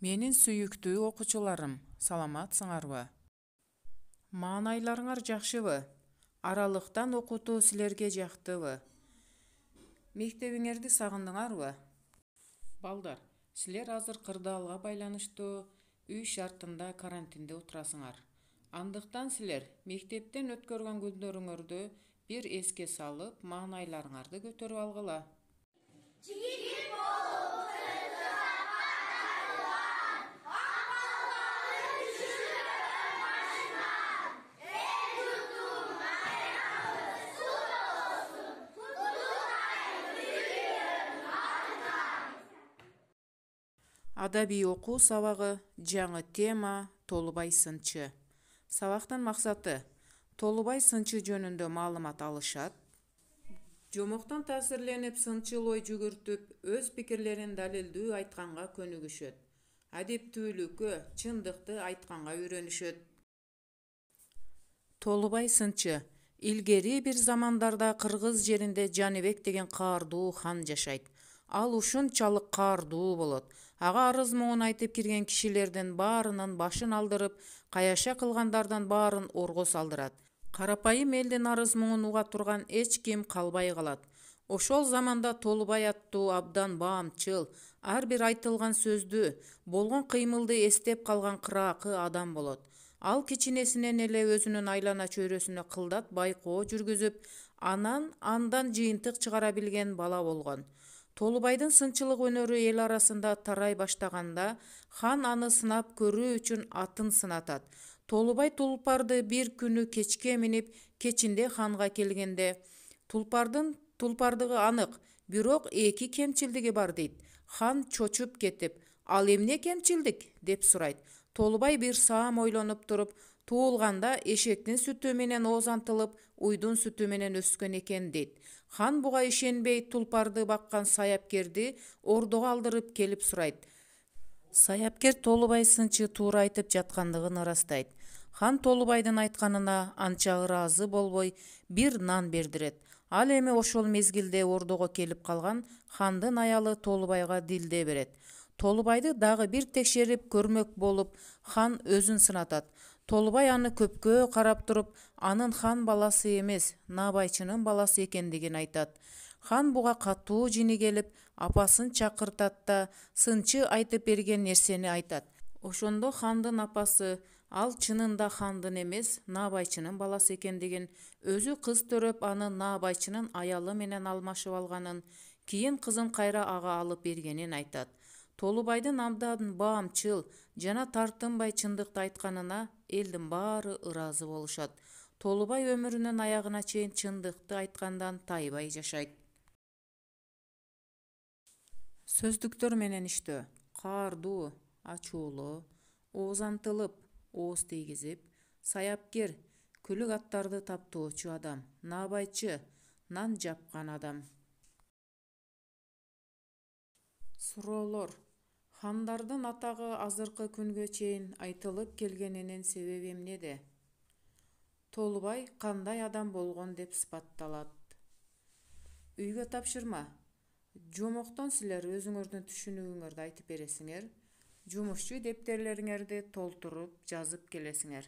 Менин сүйүктүү окуучуларым, саламатсыңарбы? Маанайларыңар жакшыбы? Аралыктан окутуу силерге жактыбы? Мектебиңерди сагындыңарбы? Балдар, силер азыр кырдаалга байланыштуу үй шартында карантинде отурасыңар. Андыктан силер мектептен өткөргөн күндөрүңөрдү бир эске салып, маанайларыңарды көтөрүп алгыла. Адабий окуу сабагы жаңы тема Толубай сынчы. Сабактын максаты Толубай сынчы жөнүндө маалымат алышат. Жомоктон таасирленип сынчыл ой жүгүртүп, өз пикирлерин далилдүү айтканга көнүгүшөт. Адептүүлүккө, чындыкты айтканга үйрөнүшөт. Толубай сынчы. Илгери бир замандарда Кыргыз жеринде Жаныбек деген каардуу хан жашайт. Ал ушунчалык каардуу болот. Ага арыз муңун айтып кирген кишилердин баарынын башын алдырып, каяша кылгандардан баарын орго салдырат. Карапайым элдин арыз муңун уга турган эч ким калбай калат. Ошол заманда Толубай аттуу абдан баамчыл, ар бир айтылган сөздү, болгон кыймылды эстеп калган кыраакы адам болот. Ал кичинесинен эле өзүнүн айлана чөйрөсүнө кылдат байкоо жүргүзүп, андан жыйынтык чыгара билген бала болгон. Толубайдын сынчылык өнөрү эл арасында тарай баштаганда, хан аны сынап көрүү үчүн атын сынатат. Толубай тулпарды бир күнү кечке минип, кечинде ханга келгенде, тулпардыгы анык, бирок эки кемчилдиги бар дейт. Хан чочуп кетип, ал эмне кемчилдик деп сурайт. Толубай бир саам ойлонуп туруп, туулганда эшектин сүтү менен оозантылып, уйдун сүтү менен өскөн экен дейт. Хан буга ишенбей тулпарды баккан саяпкерди ордого алдырып келип сурайт. Саяпкер Толубай сынчы туура айтып жаткандыгын ырастайт. Хан Толубайдын айтканына анча ыраазы болбой, бир нан бердирет. Ал эми ошол мезгилде ордого келип калган хандын аялы Толубайга дилде берет. Толубайды дагы бир текшерип көрмөк болуп, хан өзүн сынатат. Толубай аны көпкө карап туруп, анын хан баласы эмес, наабайчынын баласы экендигин айтат. Хан буга катуу жини келип, апасын чакыртат да сынчы айтып берген нерсени айтат. Ошондо хандын апасы ал чынында хандын эмес, наабайчынын баласы экендигин, өзү кыз төрөп аны наабайчынын аялы менен алмашып алганын, кийин кызын кайра ага алып бергенин айтат. Толубайдын абдан баамчыл жана тартынбай чындыкты айтканына элдин баары ыраазы болушат. Толубай өмүрүнүн аягына чейин чындыкты айткандан тайбай жашайт. Сөздүктөр менен иштөө. Каардуу, ачуулуу, оозантылып, ооз тийгизип, саяпкер, күлүк аттарды таптоочу адам, наабайчы, нан жапкан адам. Суроолор. Хандардын атагы азыркы күнгө чейин айтылып келгенинин себеби эмнеде? Толубай кандай адам болгон деп сыпатталат? Үйгө тапшырма. Жомоктон силер өзүңөрдүн түшүнүгүңөрдү айтып бересиңер. Жумушчу дептерлериңерди толтуруп жазып келесиңер.